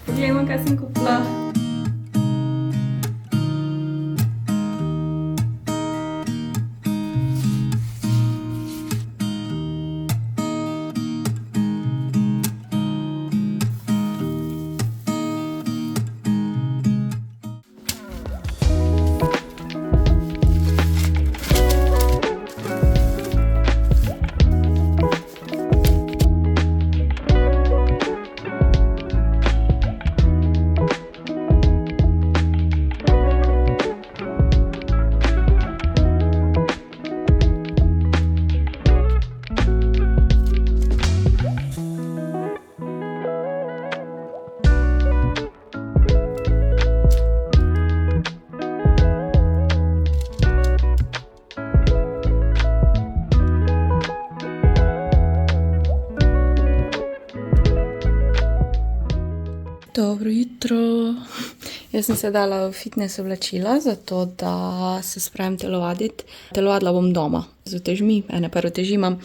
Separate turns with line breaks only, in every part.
Poglejmo, kaj sem kupila. Dobro jutro. Jaz sem se dala v fitness oblačila, zato da se spravim telovaditi. Telovadila bom doma z utežmi, ene par uteži imam.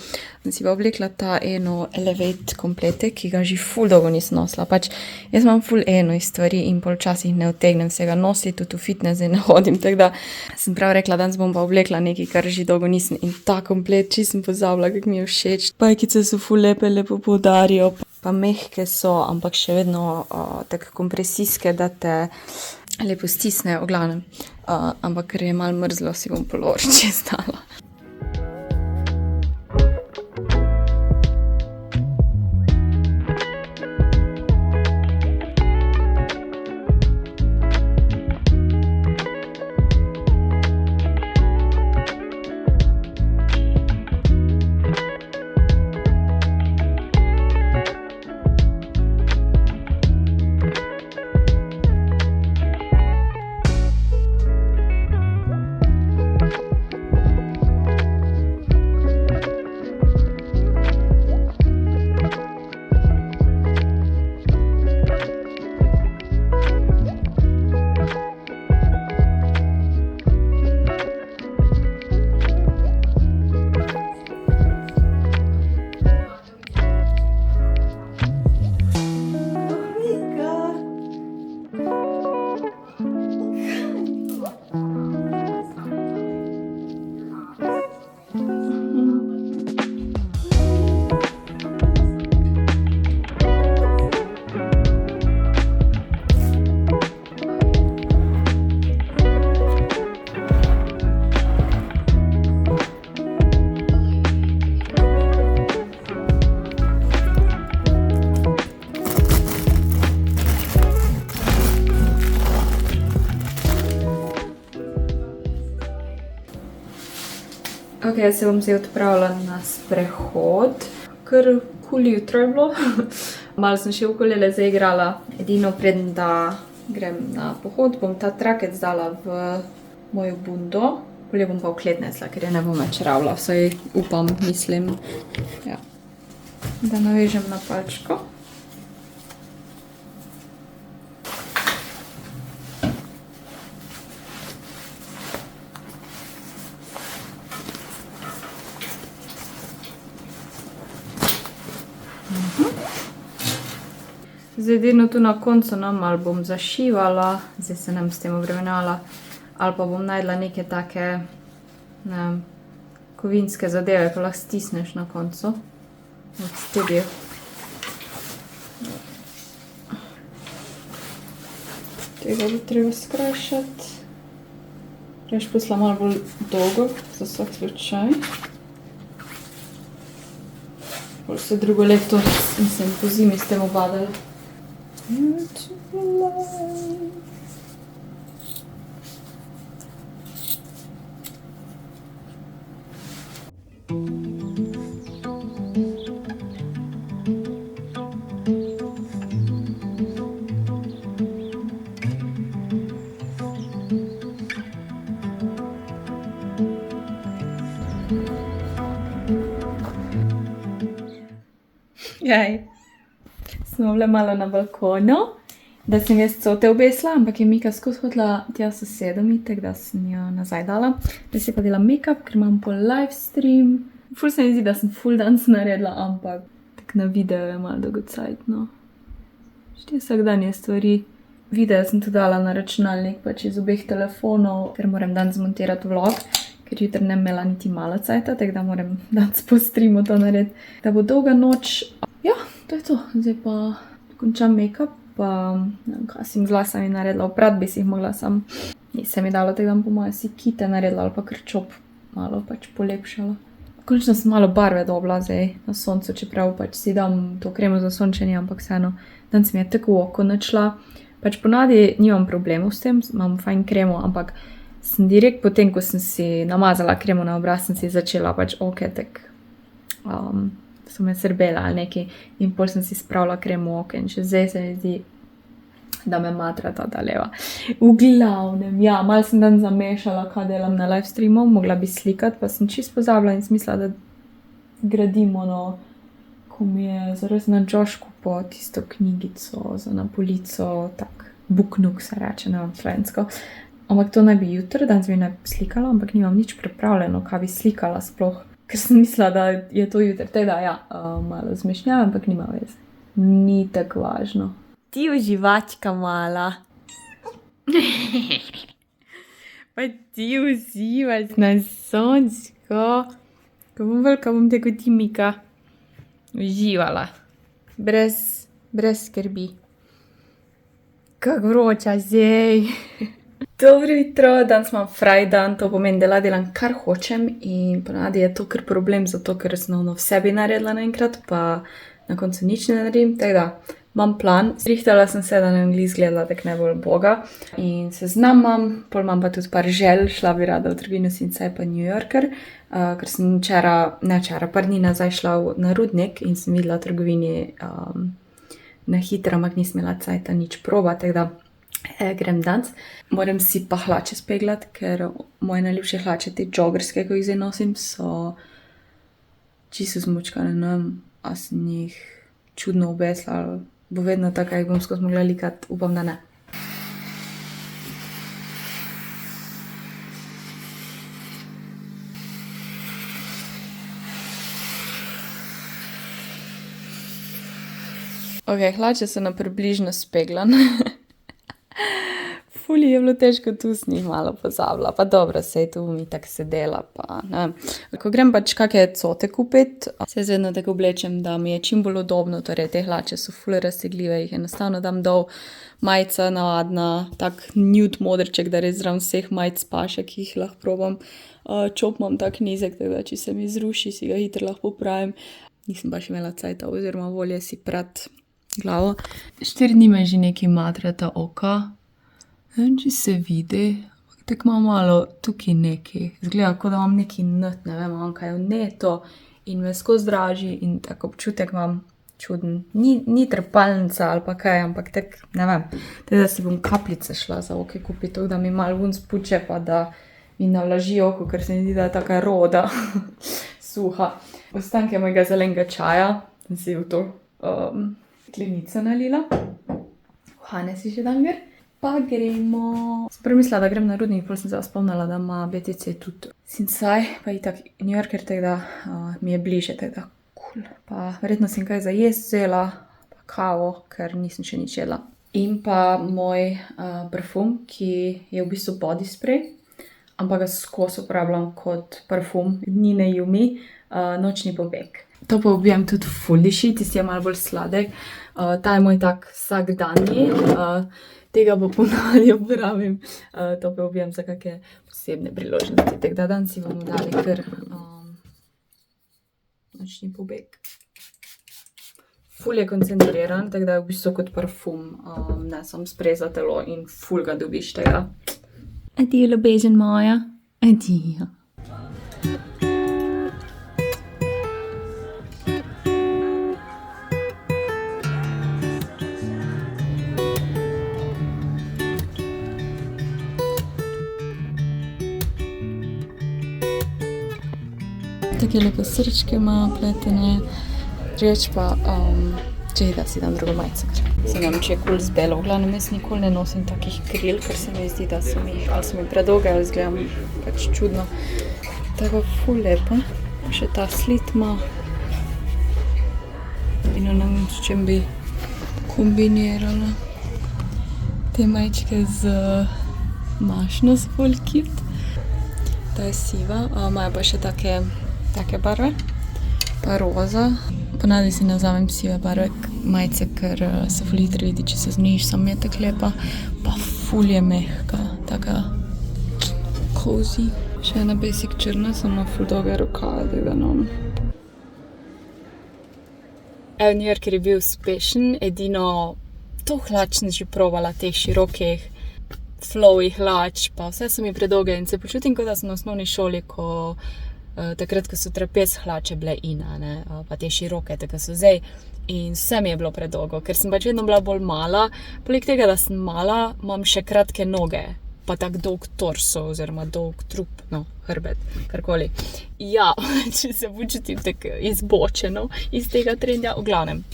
Sem si pa oblekla ta eno Elevate komplete, ki ga že ful dolgo nisem nosila. Pač jaz imam ful eno iz stvari in pol včasih ne utegnem se ga nositi, tudi v fitness ne hodim, tako da sem prav rekla, danes bom pa oblekla nekaj, kar že dolgo nisem. In ta komplet, če sem pozabila, kako mi je všeč. Pajkice so ful lepe, lepo poudarijo. Pa mehke so, ampak še vedno tako kompresijske, da te lepo stisnejo, v glavnem. Ampak ker je malo mrzlo, si bom pol čez dala. Ok, jaz se bom zdaj odpravila na sprehod. Kar kul jutro je bilo. Malo sem še ukulele zaigrala. Edino preden da grem na pohod, bom ta trakec dala v mojo bundo. Polje bom pa vkletnesla, ker je ne bom več rabila. Vsaj upam, mislim. Ja. Da navežem na palčko. Zdaj edino tu na koncu ali bom zašivala, zdaj se nem s tem obremenjala, ali pa bom najdla neke take, ne vem, kovinske zadeve, ko lahko stisneš na koncu. Tudi. Tega bi treba skrajšati. Prejš pustila malo bolj dolgo, za vsak slučaj. Bolj se drugo leto in sem po zimi s tem obadala. Jaj, smo bile malo na balkonu, da sem jaz cote obesla, ampak je Mika skozi hotela tja s sosedami, tako da sem jo nazaj dala. Da si pa delam make-up, ker imam pol livestream. Ful se mi zdi, da sem ful danes naredila, ampak tak na video je malo dolgocajtno. Štiri vsakdanje stvari. Video sem tudi dala na računalnik, pač iz obeh telefonov, ker moram danes zmontirati vlog, ker jutri ne imela niti malo cajta, tako da moram danes po streamu to narediti. Da bo dolga noč. Ja, to je to. Zdaj pa končam make-up, pa ne vem, kaj sem z lasami naredila. Oprat bi si jih mogla, sam nisem mi dalo, tako da po moje si kite naredila ali pa krčop malo pač polepšala. Končno sem malo barve dobila zdaj na soncu, čeprav pač si dam to kremo za sončenje, ampak vseeno, danes mi je tako v oko načela. Pač ponavadi nimam problemov s tem, imam fajn kremo, ampak sem direkt potem, ko sem si namazala kremo na obraz, sem si začela pač oke, tak so me srbele ali nekaj in pol sem si spravila kremo v oke in še zdaj se mi zdi, da me matra ta leva. V glavnem, ja, malo sem dan zamešala, kaj delam na live streamu, mogla bi slikati, pa sem čisto pozabila in smisla, da gradim ono, ko mi je zares na Jošku po tisto knjigico za na polico, tak buknuk se reče, ne vem slovensko. Ampak to naj bi jutri, danes bi naj slikala, ampak nimam nič pripravljeno, kaj bi slikala sploh, ker sem mislila, da je to jutri. Teda ja, malo zmešnjava, ampak nima veze. Ni tako važno. Ti uživačka mala. Pa ti uživaš na sončko. Ko bom velika, bom te kot ti, Mika. Uživala. Brez skrbi. Kako vroča zdaj. Dobro jutro, danes imam fraj dan, to pomeni, da delam kar hočem in ponavadi je to kar problem, zato ker sem vse bi naredila naenkrat, pa na koncu nič ne naredim, tako da imam plan. Zrihtala sem se, da ne bom izgledala tako najbolj boga in se znamam, pol imam pa tudi par želj, šla bi rada v trgovino Sinsay pa New Yorker, ker sem par dni nazaj šla na Rudnik in sem videla v trgovini na hitro, ampak nisem imela cajta nič proba, tako da grem danes. Moram si pa hlače speglati, ker moje najljubše hlače, te joggerske, ko jih zdaj nosim, so čisto zmučkane, ne vem, a sem jih čudno obesla, ali bo vedno tako, jih bom skozi mogla likati, upam, da ne. Ok, hlače so na približno speglane. Ful je bilo težko tu sem jih malo pozabila, pa dobro, sej tu bom itak sedela, pa ne vem. Ko grem pač kakšne cote kupit, se vedno tako oblečem, da mi je čim bolj udobno, torej te hlače so ful raztegljive, jih enostavno dam dol, majica navadna, tak nude modrček, da res zraven vseh majic paše, ki jih lahko probam. Čop imam tak nizek, tako da če se mi zruši, si ga hitro lahko popravim. Nisem pa še imela cajta oziroma volje si prat glavo. 4 dni me že nekaj matrata oka. Ne vem, če se vidi, tako imam malo tukaj nekaj. Zgleda, kot da imam neki net, ne vem, imam kaj vneto in me skozi draži in tako občutek imam čuden. Ni trpalnica ali pa kaj, ampak tak, ne vem. Teda si bom kapljice šla za oke kupiti, tako da mi malo ven spuče, pa da mi navlaži oko, ker se mi zdi, da je taka roda suha. Ostanke mojega zelenega čaja, sem si v to klenico nalila. Uhane si še dan gre. Pa gremo. Sem prvi mislila, da grem na Rudnik, pol sem se spomnila, da ima BTC tudi Sinsay, pa itak New Yorker, tako da mi je bliže, tako da cool. Pa verjetno sem kaj za jesti vzela, pa kavo, ker nisem še nič jedla. In pa moj parfum, ki je v bistvu body spray, ampak ga skozi uporabljam kot parfum Nine Yumi, Nočni pobeg. To pa ubijem tudi ful diši, tisti je malo bolj sladek. Ta je moj tak vsakdanji. Tega pa ponavadi uporabim, to pa ubijem za kakšne posebne priložnosti. Tako da danes si bomo dali kar Nočni pobeg. Ful je koncentriran, tako da je v bistvu kot parfum, ne sam sprej za telo in ful ga dobiš tega. Adijo, ljubezen moja. Adijo. Take lepe srčke ima pletene, reč pa, da si dam drugo majico. Se nam, če je kul z belo, v glavnem jaz nikoli ne nosim takih kril, ker se mi zdi, da so mi predolge, ali izgledam pač čudno. Tako ful lepo, še ta slit ima in ne vem, s čem bi kombinirala te majčke z mašno z ful cute. Ta je siva, imajo pa še take barve, pa roza. Ponavadi si ne vzamem sive barve majice, ker se ful hitro vidi, če se zmejiš, samo je tako lepa, pa ful je mehka, taka cozy. Še ena basic črna, samo ful dolge rokave, tako da no. New Yorker je bil uspešen, edino to hlač sem že provala, teh širokih flowy hlač, pa vse so mi predolge in se počutim, kot da sem na osnovni šoli, takrat, ko so trapez hlače bile ina, ne, pa te široke, tako so zdaj. In vse mi je bilo predolgo, ker sem pač vedno bila bolj mala. Poleg tega, da sem mala, imam še kratke noge, pa tak dolg torso oziroma dolg trup, no, hrbet, karkoli. Ja, če se počutim tako izbočeno iz tega trenda, v glavnem.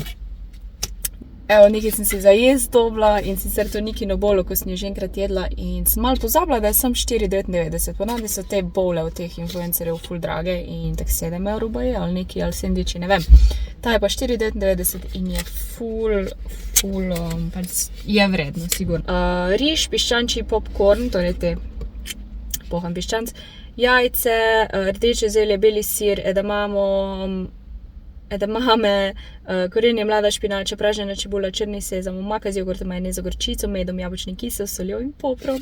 Evo, nekaj sem si za jesti dobila in sicer to Nikino bolo, ko sem jo že enkrat jedla in sem malo pozabila, da je samo 4,99. Ponavadi so te bole od teh influencerjev ful drage in tak 7 € baje ali neki, ali sendviči, ne vem. Ta je pa 4,99 in je ful, pač je vredno, sigurno. Riž, piščančji popcorn, torej te pohan piščanc, jajce, rdeče zelje, beli sir, edamame, korenje, mlada špinača, pražena čebula, črni sezam, omaka z jogurtom, majonezo, gorčico, medom, jabolčni kisel, soljo in poprom.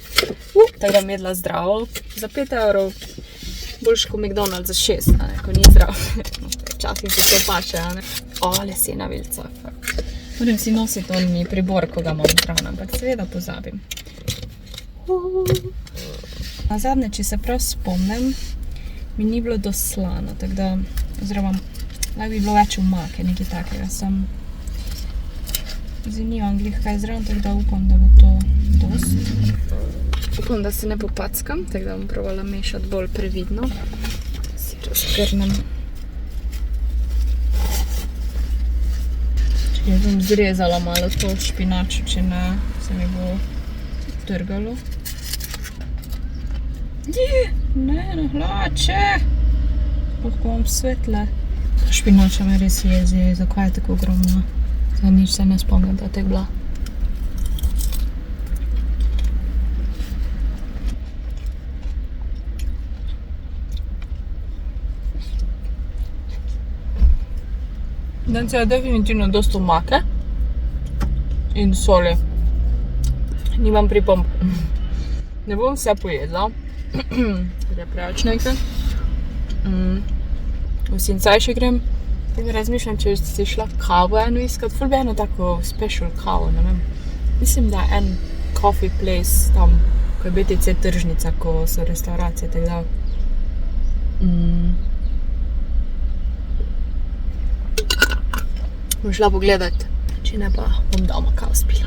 Tako da jedla zdravo za 5 €, boljš kot McDonald's za 6, ko ni zdrav. Včasih si to paše, ne. Lesena vilica. Moram si nositi oni pribor, ko ga imam zraven, ampak seveda pozabim. Nazadnje, če se prav spomnim, mi ni bilo dosti slano, tako da, oziroma, lahko bi bilo več omake, nekaj takega, sem zanimam glih kaj zraven, tako da upam, da bo to dosti. Upam, da se ne popackam, tako da bom probala mešati bolj previdno. Si razgrnem. Jaz bom zrezala malo to špinačo, če ne, se mi bo trgalo. Ne, na hlače! Lahko vam svetle. Špinača me res jezi, zakaj je tako ogromna? Zdaj nič se ne spomnim, da je tako bila. Danes je definitivno dosti omake in soli. Nimam pripomb. Ne bom vse pojedla, ker je preveč nekaj. V Sinsaj še grem. Razmišljam, če si šla kavo eno iskat. Ful bi eno tako special kavo, ne vem. Mislim, da en coffee place tam, ko je BTC tržnica, ko so restauracije, tako da. Bom šla pogledat, če ne pa bom doma kavo spila.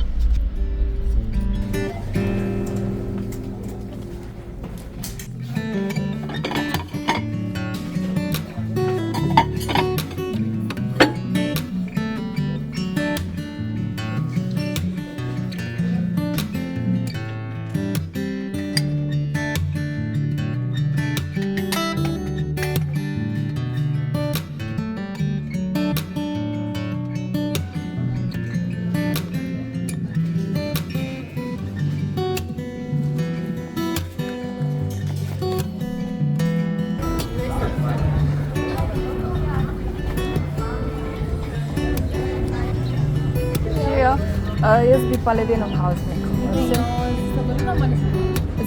Jaz bi pa ledeno kavo z mlekom.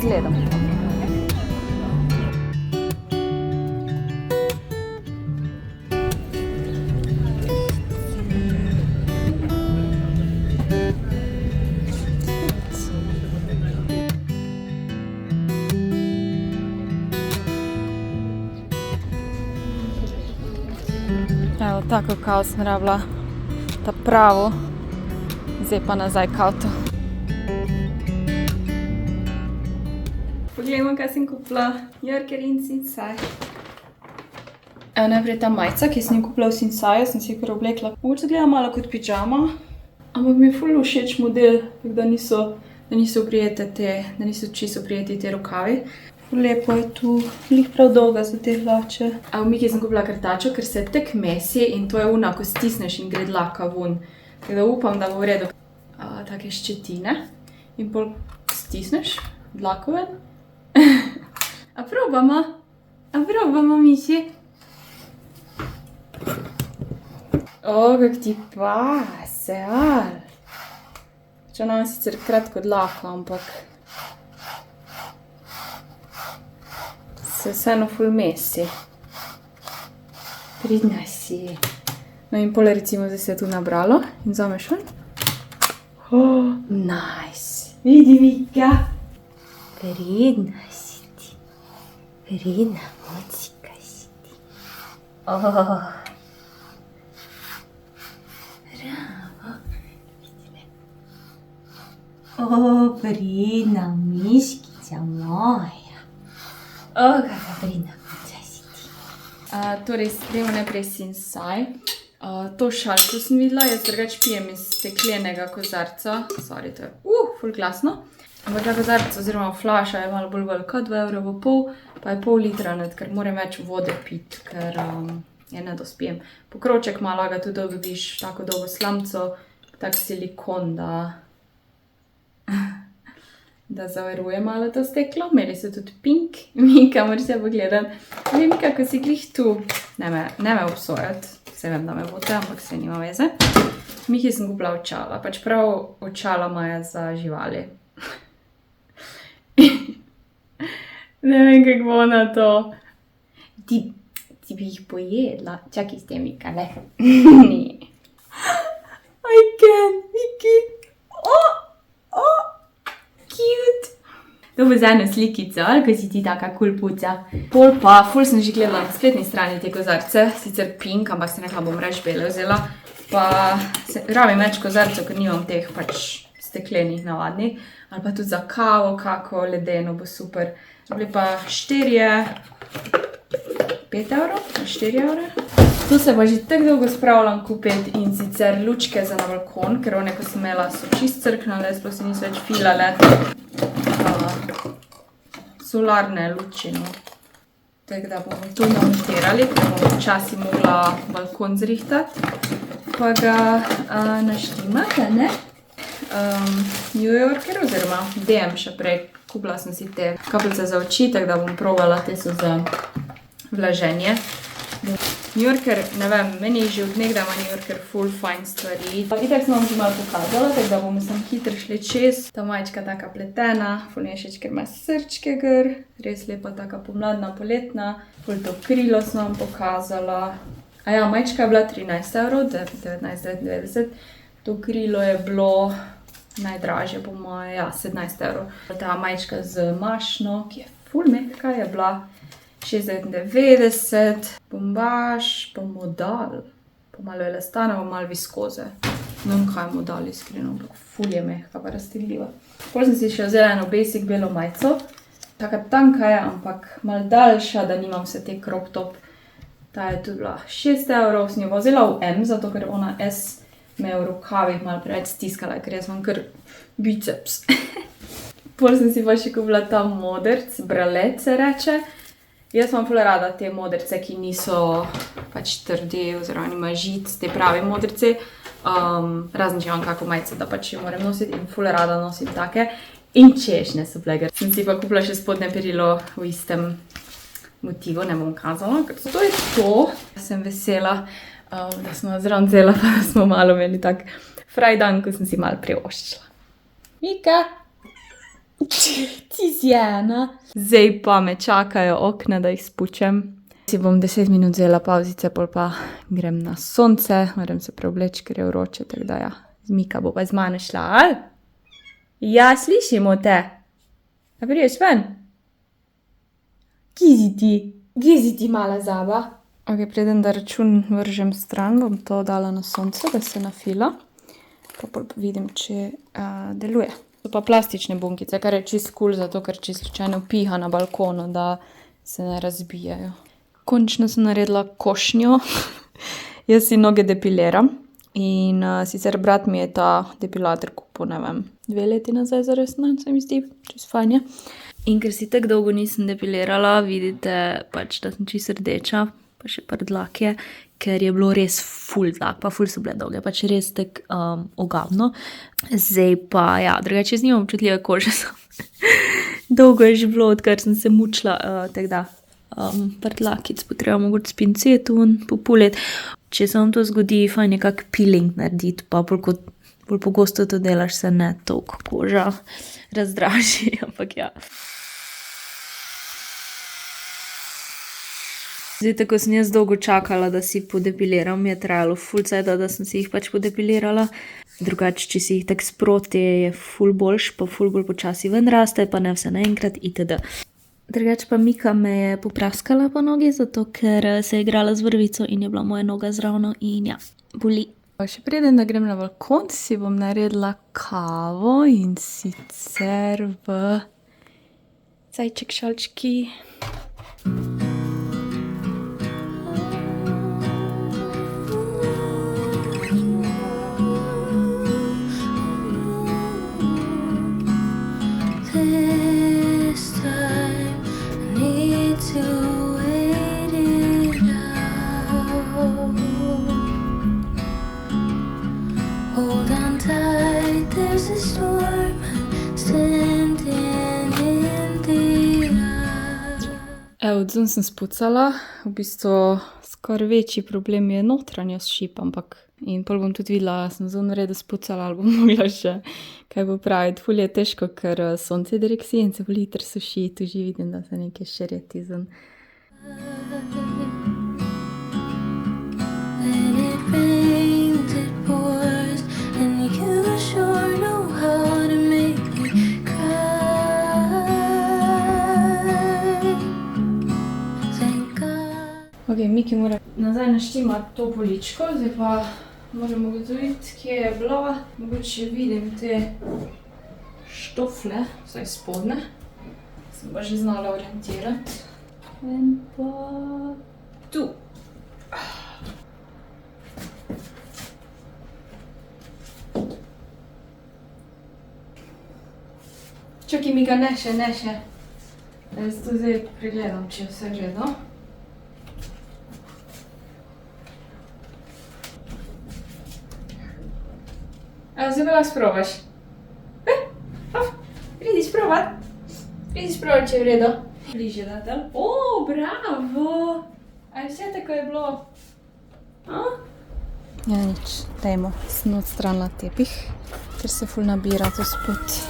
Z ledom. Evo, tako kavo sem rabila, ta pravo. Zdaj pa nazaj k avtu. Poglejmo, kaj sem kupila. New Yorker in Sinsaj. Evo, najprej ta majica, ki sem jo kupila v Sinsaju, sem si jo kar oblekla. Mogoče gleda malo kot pižama, ampak mi je ful všeč model, tako da niso prijete da niso čisto prijeti te rokavi. Ful lepo je tu, glih prav dolga za te hlače. Evo, Miki sem kupila krtačo, ker se tek mesi in to je ona, ko stisneš in gre dlaka ven. Tako da upam, da bo v redu. Take ščetine. In pol stisneš dlako ven. A probamo, miši. Kak ti pase, ali? Če imam sicer kratko dlako, ampak se vseeno ful mesi. Pridna si. No in pol recimo zdaj se je tu nabralo in vzameš ven. Nice. Vidi, Mika. Pridna si ti. Pridna mucika si ti. Bravo. Pridna miškica moja. Kakva pridna muca si ti. Torej, gremo najprej sinsaj. To šalko sem videla, jaz drugače pijem iz steklenega kozarca. Sorry, to je ful glasno. Ampak ta kozarc oziroma flaša je malo bolj velika, 2,5 €, pa je pol litra, ker moram več vode piti, ker je ne dospijem. Pokrovček malo ga tudi dobiš, tako dolgo slamco, tak silikon, da zavaruje malo to steklo. Imeli so tudi pink. Mika, moraš se pogledati. Mika, ko si glih tu, ne me obsojati. Se vem, da me bote, ampak se nima veze. Miki sem kupila očala, pač prav očala moja za živali. Ne vem, kako bo na to. Ti bi jih pojedla. Čakaj s tem, Mika, ne? I can't, Miki. Cute. To bo za eno slikico, ali ko si ti taka cool puca. Pol pa, ful sem že gledala na spletni strani te kozarce, sicer pink, ampak se nekla bom reč bele vzela. Pa rabim več kozarcev, ker nimam teh pač steklenih navadnih. Ali pa tudi za kavo, kako ledeno bo super. Bili pa 5 €, 4 €. Tu se pa že tako dolgo spravljam kupiti in sicer lučke za na balkon, ker one, ko sem imela, so čist crknale, sploh se niso več filale. Solarne luči, no. Tako da bomo to namontirali, ker bomo včasih mogla balkon zrihtati. Pa ga naštimati, ne? New Yorker oziroma DM še prej. Kupila sem si te kapljice za oči, tako da bom probala, te so za vlaženje. New Yorker, ne vem, meni je že od nekdaj ima New Yorker ful fajn stvari. Itak sem vam že malo pokazala, tako da bomo sem hitro šli čez. Ta majčka taka pletena, ful mi je všeč, ker ima srčke gor, res lepa taka pomladna, poletna. Ful to krilo sem vam pokazala. Aja, majčka je bila 13 €, 19,99 €. To krilo je bilo najdražje po moje, 17 €. Ta majčka z mašno, ki je ful mehka, je bila 6,99 €, bombaž, pa modal, pa malo elastana, pa malo viskoze. Ne vem, kaj je modal iskreno, ampak ful je mehka, pa raztegljiva. Potem sem si še vzela eno basic belo majico. Taka tanka je, ampak malo daljša, da nimam vse te crop top. Ta je tudi bila 6 €, sem jo pa vzela v M, zato ker ona S me je v rokavih malo preveč stiskala, ker jaz imam kar biceps. Potem sem si pa še kupila ta modrc, bralet se reče. Jaz imam ful rada te modrce, ki niso pač trdi oziroma nima žic, te pravi modrce. Razen če imam kako majico, da pač jo moram nositi in ful rada nosim take. In češnje so bile. Sem si pa kupila še spodnje perilo v istem motivu, ne bom kazala, ker to je to. Sem vesela, da smo zraven cela, pa da smo malo imeli tak fraj dan, ko sem si malo privoščila. Mika! Ti si ena. Zdaj pa me čakajo okna, da jih spučem. Si bom 10 minut vzela pauzice, pol pa grem na sonce, moram se preobleči, ker je vroče, tako da ja. Mika bo pa z mano šla, ali? Ja, slišimo te. A priješ ven? Kje si ti mala zaba? Ok, preden da račun vržem stran, bom to dala na sonce, da se nafila. Pa pol vidim, če deluje. To pa plastične bunkice, kar je čist cool, zato ker čist slučajno piha na balkonu, da se ne razbijajo. Končno sem naredila košnjo. Jaz si noge depiliram in sicer brat mi je ta depilator kupil, ne vem, 2 leti nazaj zares, ne, se mi zdi, čist fajn je. In ker si tako dolgo nisem depilirala, vidite pač, da sem čist rdeča, pa še par dlak je,
ker je bilo res ful tak, pa ful so bile dolge, pač res tak ogabno. Zdaj pa, ja, drugače z njim občutljive kože so. Dolgo je že bilo, odkar sem se mučila, tako da prtlakic bo treba mogoče s pinceto populiti. Če se vam to zgodi, fajn je kak peeling narediti, pa bolj pogosto to delaš, se ne toliko koža razdraži, ampak ja. Zdaj, tako sem jaz dolgo čakala, da si podepiliram, mi je trajalo ful cajta, da sem si jih pač podepilirala. Drugače, če si jih tak sproti, je ful boljš, pa ful bolj počasi ven raste, pa ne vse naenkrat itd. Drugače pa Mika me je popraskala po nogi, zato ker se je igrala z vrvico in je bila moja noga zravno in ja, boli.
Še preden, da grem na balkon, si bom naredila kavo in sicer v zajček šalčki. Odzun sem spucala, v bistvu skoraj večji problem je notranjost šip, ampak in pol bom tudi videla, sem zelo naredo spucala ali bom mogla še kaj popraviti. Ful je težko, ker sonce direkcije in se ful hitro suši, tu že vidim, da se nekaj šereti zun. Ok, Miki mora nazaj naštimati to poličko, zdaj pa moramo ugotoviti, kje je bila. Mogoče vidim te štofle, vsaj spodne. Sem pa že znala orientirati. In pa tu. Čakaj, Mika, ne še. Jaz tu zdaj pregledam, če je vse v redu. Zdaj pa lahko sprobaš. Pridi sprovat. Pridi sprovat, če je v redu. Bližje datel. O, bravo! A je vse tako je bilo? Ja, nič. Dajmo. Sem odstranila tepih, ker se ful nabira to spod.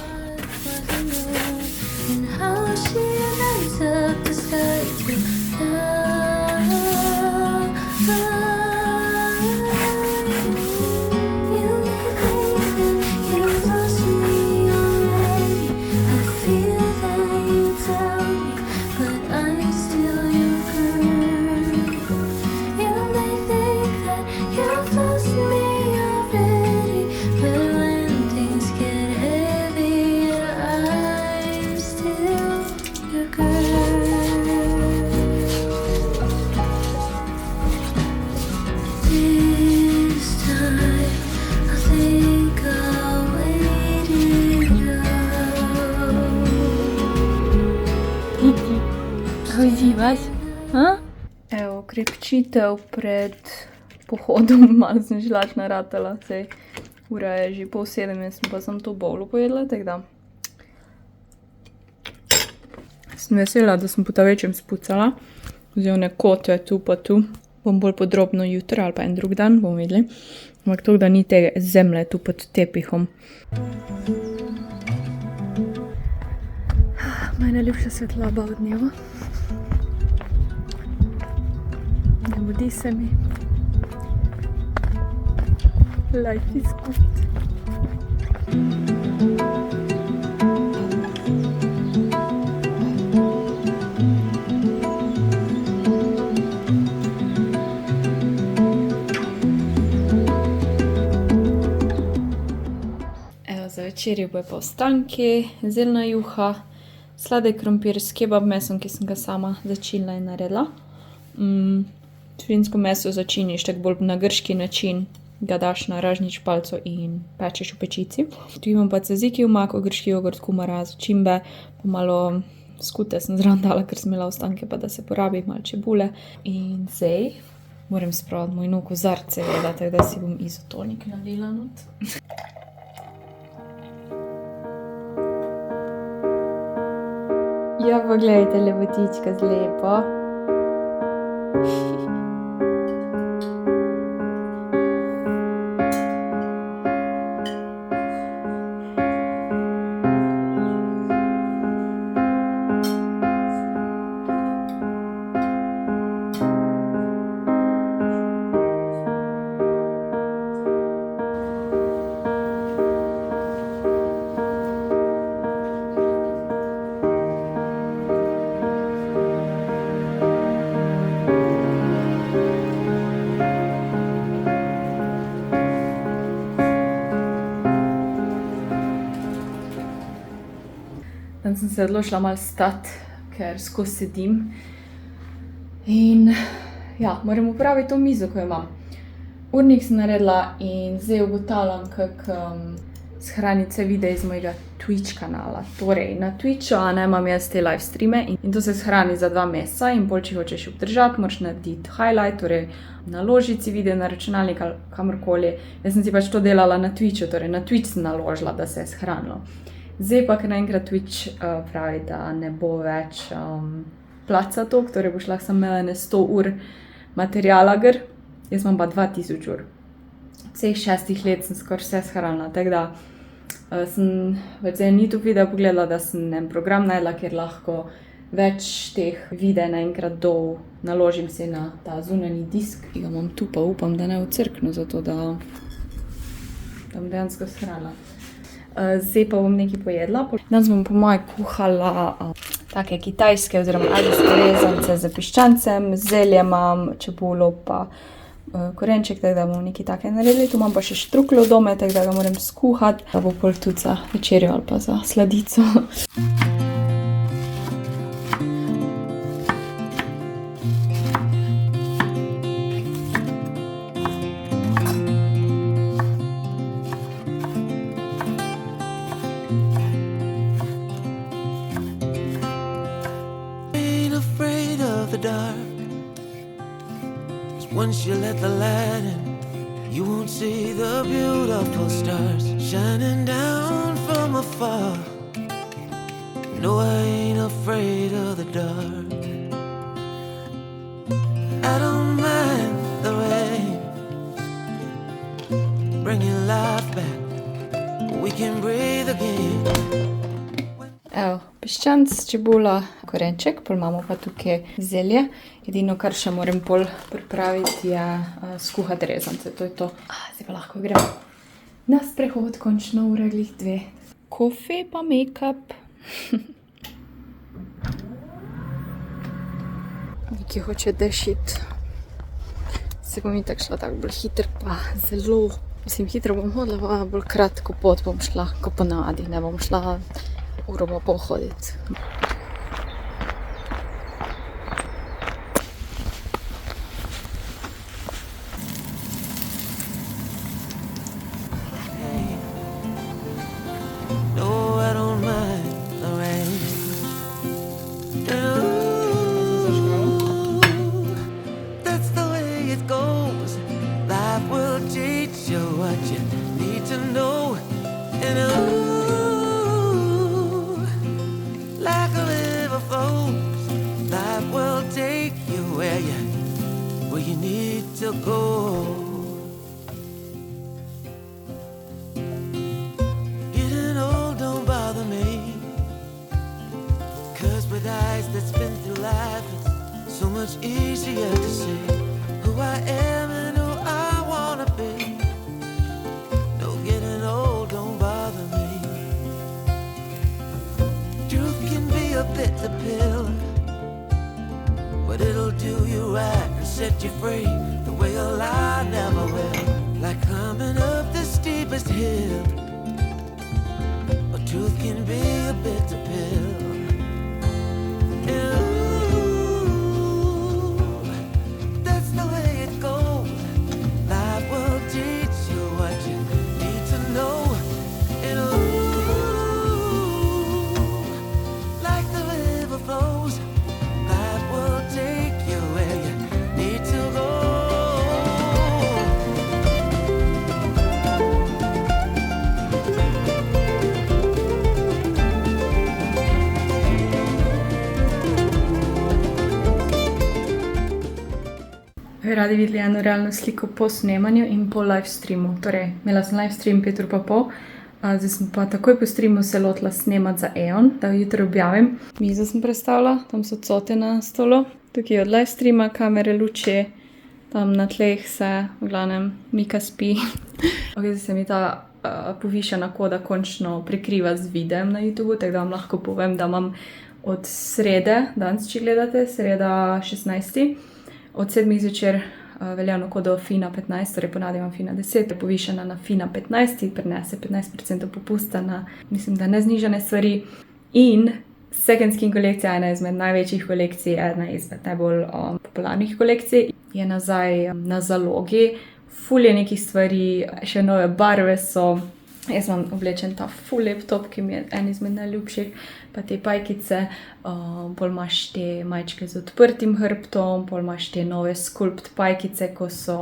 Evo, krepčitev pred pohodom, malo sem že lačna ratala, sej ura je že 6:30, jaz sem pa samo to bowlu pojedla, tako da. Sem vesela, da sem po ta večjem spucala, vzeli kote tu pa tu, bom bolj podrobno jutri ali pa en drug dan, bomo videli, ampak to, da ni te zemlje tu pod tepihom. Moja najljubša svetloba v dnevu. Ne mudi se mi. Life is good. Evo, za večerjo bojo pa ostanki, zeljna juha, sladek krompir s kebab mesom, ki sem ga sama začinila in naredila. Svinjsko meso začiniš tako bolj na grški način, ga daš na ražnič palco in pečeš v pečici. Tu imam pa tzatziki v maku, grški jogurt, kumara, začimbe, pa malo skute sem zraven dala, ker sem imela ostanke, pa da se porabi, malo čebule. In zdaj moram spraviti moj nov kozarc, seveda, tako da si bom izotonik nalila not. Ja, pogledajte, lepotička z lepo. Danes sem se odločila malo stati, ker skozi sedim. In ja, moram upraviti to mizo, ko jo imam. Urnik sem naredila in zdaj ugotavljam, kako shraniti vse videe iz mojega Twitch kanala. Torej, na Twitchu imam jaz te live streame in to se shrani za 2 meseca in pol, če hočeš obdržati, moraš narediti highlight, torej naložiti si video na računalnik ali kamorkoli. Jaz sem si pač to delala na Twitchu, torej na Twitch sem naložila, da se je shranilo. Zdaj pa, ker naenkrat Twitch pravi, da ne bo več placa toliko, torej boš lahko samo imela 100 ur materijala gor, jaz imam pa 2000 ur. Vseh 6 let sem skoraj vse shranila, tako da sem v en YouTube video pogledala, da sem en program najdla, kjer lahko več teh videa naenkrat dol naložim si na ta zunanji disk, ki ga imam tu, pa upam, da ne v crknu, zato da bom dejansko shranila. Zdaj pa bom nekaj pojedla. Danes bom po moje kuhala take kitajske oziroma azijske rezance z piščancem, zelje imam, čebulo pa korenček, tako da bomo nekaj take naredili. Tu imam pa še štrukljo doma, tako da ga moram skuhati, da bo pol tudi za večerjo ali pa za sladico.
Once you let the light in, you won't see the beautiful stars shining down from afar. No, I ain't afraid of the dark. I don't mind the rain, bringing life back. We can breathe again.
Evo, piščanc, čebula, korenček, pol imamo pa tukaj zelje. Edino, kar še moram pol pripraviti, je skuhati rezance. To je to. Zdaj pa lahko gremo na sprehod, končno ura glih 2. Kofe pa make-up. Nekaj hoče dešiti. Se bom itak šla tako bolj hitro, pa zelo. Mislim, hitro bom hodila, pa bolj kratko pot bom šla, ko ponavadi, ne bom šla uro pa pol hoditi.
No, I don't mind the rain. That's the way it goes. Life will teach you what you need to know. And like a river flows, life will take you where you need to go. Getting old don't bother me, 'cause with eyes that spin through life, it's so much easier to see who I am and who I wanna be. No, getting old don't bother me. Truth can be a bitter pill, but it'll do you right and set you free the way a lie never will. Like climbing up the steepest hill, but truth can be a bitter pill. And ooh, that's the way it goes. Life will teach you what you need to know. And like the river flows, life will take you where you need to go.
Bi radi videli eno realno sliko po snemanju in po live streamu. Torej, imela sem live stream 5:30, zdaj sem pa takoj po streamu se lotila snemati za Eon, da jutri objavim. Mizo sem predstavila, tam so cote na stolu. Tukaj od live streama, kamere, luči, tam na tleh vse, v glavnem, Mika spi. Zdaj se mi ta povišana koda končno prekriva z videem na YouTubeu, tako da vam lahko povem, da imam od srede, danes če gledate, sreda 16. Od 7 zvečer veljavno kodo FINA 15, torej ponavadi imam FINA 10, je povišena na FINA 15, prinese 15% popusta na, mislim, da neznižane stvari. In Second Skin kolekcija, ena izmed največjih kolekcij, ena izmed najbolj popularnih kolekcij, je nazaj na zalogi. Ful je nekih stvari, še nove barve so. Jaz imam oblečen ta full lep top, ki mi je en izmed najljubših, pa te pajkice, pol imaš te majčke z odprtim hrbtom, pol imaš te nove sculpt pajkice, ko so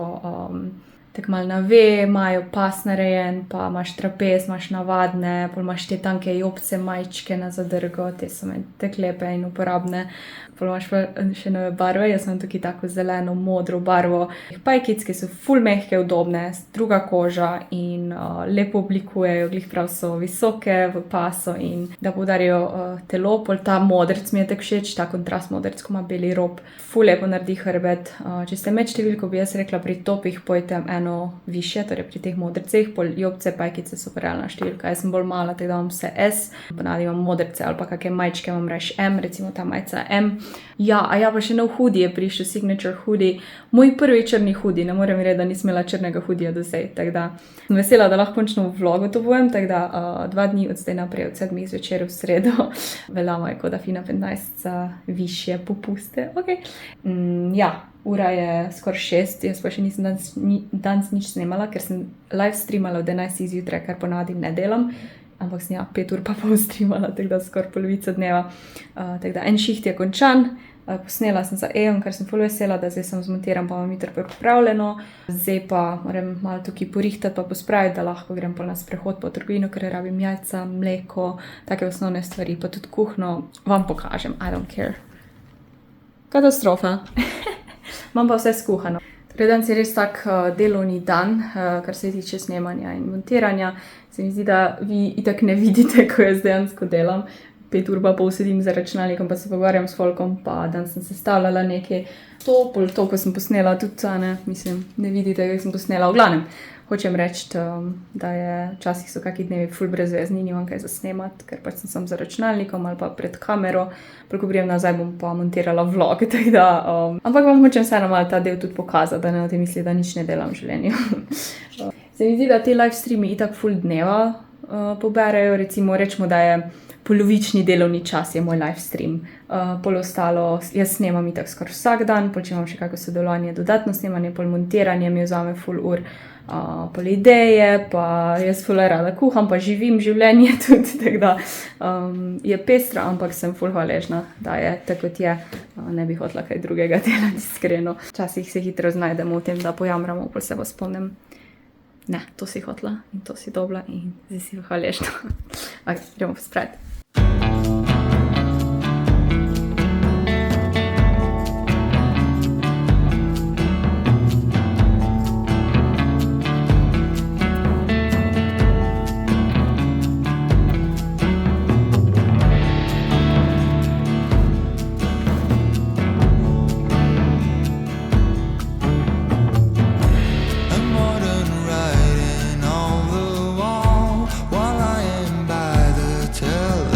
tako malo na V, imajo pas narejen, pa imaš trapez, imaš navadne, pol imaš te tanke jopce majčke na zadrgo, te so meni tako lepe in uporabne. Pol imaš pa še nove barve, jaz imam tukaj tako zeleno, modro barvo. Pajkic, ki so ful mehke, udobne, druga koža in lepo oblikujejo, glih prav so visoke v pasu in da poudarijo telo. Pol ta modrc mi je tako všeč, ta kontrast modrc, ko ima beli rob. Ful lepo naredi hrbet. Če ste med številko, bi jaz rekla pri topih pojte eno više, torej pri teh modrcih, pol jopce, pajkice so pa realna številka. Jaz sem bolj mala, tako da imam vse S, ponavadi imam modrce ali pa kakšne majčke, imam reč M, recimo ta majca M. Ja, pa še nov hoodie je prišel, signature hoodie. Moj prvi črni hoodie, ne morem reči, da nisem imela črnega hoodija do zdaj, tako da sem vesela, da lahko končno v vlogu to povem, tako da 2 dni od zdaj naprej, od 7 zvečer v sredo, veljamo je koda FINA 15 za višje popuste. Ja, ura je skoraj 6, jaz pa še nisem danes nič snemala, ker sem live streamala od 11 zjutraj, kar ponavadi ne delam. Ampak sem 5:30 streamala, tako da skoraj polovico dneva. Tako da en šiht je končan, posnela sem za Eon, kar sem ful vesela, da zdaj sem zmontiram, pa imam jutro pripravljeno. Zdaj pa moram malo tukaj porihtati pa pospraviti, da lahko grem pol na sprehod po trgovino, ker rabim jajca, mleko, take osnovne stvari, pa tudi kuhno vam pokažem, I don't care. Katastrofa. Imam pa vse skuhano. Torej, danes je res tak delovni dan, kar se tiče snemanja in montiranja. Se mi zdi, da vi itak ne vidite, ko jaz dejansko delam. 5:30 sedim za računalnikom, pa se pogovarjam s folkom, pa danes sem sestavljala nekaj. To, ko sem posnela tudi, mislim, ne vidite, kako sem posnela. V glavnem, hočem reči, da je včasih so kakšni dnevi ful brezvezni, nimam kaj za snemati, ker pač sem za računalnikom ali pa pred kamero. Ko prijem nazaj, bom pa montirala vlog, tako da, ampak vam hočem vseeno malo ta del tudi pokazati, da ne o tem misli, da nič ne delam v življenju. Se mi zdi, da te live streami itak ful dneva poberejo, recimo rečemo, da je polovični delovni čas je moj live stream. Pol ostalo, jaz snemam itak skoraj vsak dan, pol če imam še kako sodelovanje, dodatno snemanje, pol montiranje mi vzame ful ur, pol ideje, pa jaz ful rada kuham, pa živim življenje tudi, tako da je pestra, ampak sem ful hvaležna, da je tako kot je, ne bi hotela kaj drugega delati, iskreno. Včasih se hitro znajdemo v tem, da pojamramo, pol se pa spomnim, ne, to si hotela in to si dobila in zdaj si hvaležna. Gremo pospraviti.
Modern writing on the wall while I am by the telephone.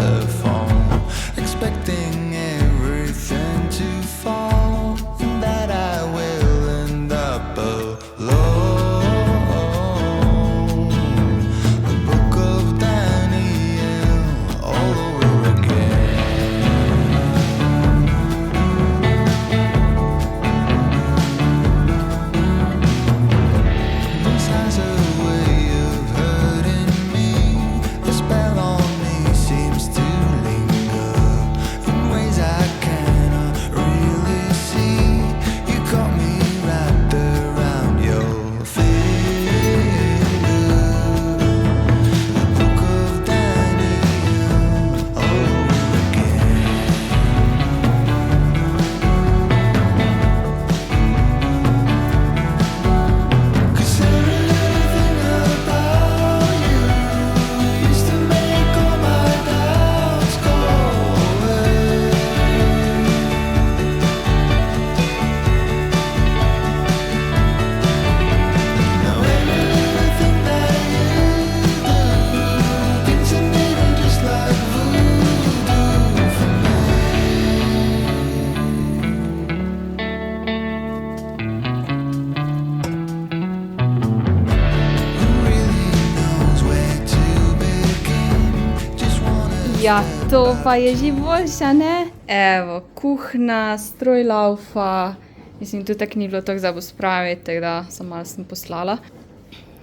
Ja, to pa je že boljša, ne? Evo, kuhna, stroj laufa. Mislim, tu tako ni bilo tako za pospraviti, tako da malo sem poslala.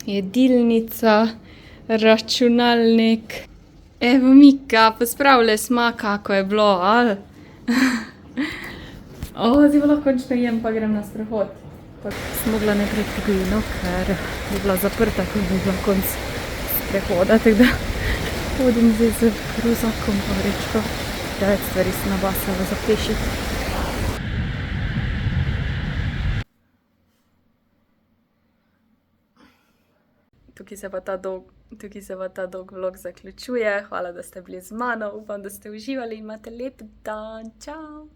Jedilnica, računalnik. Evo, Mika, pospravljaj smo, kako je bilo, ali? Zdaj pa lahko končno jem, pa grem na sprehod. Pa sem mogla nekaj trgovino, ker je bila zaprta, ko bi bila konc sprehoda, tako da hodim zdaj z ruzakom pa vrečko. Preveč stvari sem nabasala za pešiti. Tukaj se pa ta dolg vlog zaključuje. Hvala, da ste bili z mano. Upam, da ste uživali in imate lep dan. Čau!